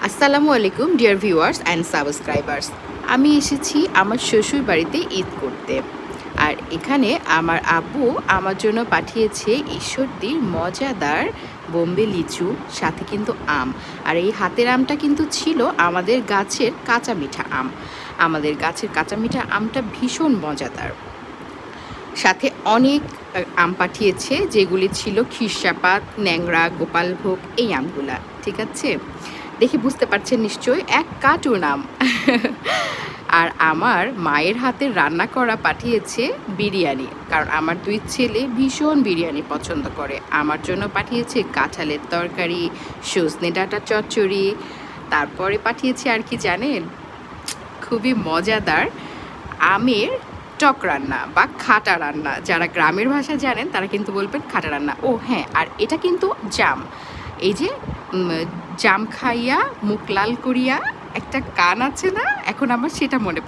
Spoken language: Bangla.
আসসালামু আলাইকুম ডিয়ার ভিউয়ার্স অ্যান্ড সাবস্ক্রাইবার্স। আমি এসেছি আমার শ্বশুর বাড়িতে ঈদ করতে। আর এখানে আমার আব্বু আমার জন্য পাঠিয়েছে ঈশ্বরদীর মজাদার বোম্বে লিচু, সাথে কিন্তু আম। আর এই হাতের আমটা কিন্তু ছিল আমাদের গাছের কাঁচা মিঠা আম। আমাদের গাছের কাঁচা মিঠা আমটা ভীষণ মজাদার। সাথে অনেক আম পাঠিয়েছে, যেগুলি ছিল খিরসাপাত, ন্যাংরা, গোপালভোগ, এই আমগুলা। ঠিক আছে, দেখে বুঝতে পারছেন নিশ্চয়ই, এক কার্টুন আম। আর আমার মায়ের হাতের রান্না করা পাঠিয়েছে বিরিয়ানি, কারণ আমার দুই ছেলে ভীষণ বিরিয়ানি পছন্দ করে। আমার জন্য পাঠিয়েছে কাঁঠালের তরকারি, সজনে ডাঁটা চচ্চড়ি, তারপরে পাঠিয়েছে আর কি জানেন, খুবই মজাদার আমের টক রান্না বা খাটা রান্না। যারা গ্রামের ভাষা জানেন তারা কিন্তু বলবেন খাটা রান্না। ও হ্যাঁ, আর এটা কিন্তু জাম, এই যে জাম খাইয়া মুখ লাল করিয়া একটা গান আছে না, এখন আমার সেটা মনে পড়ে।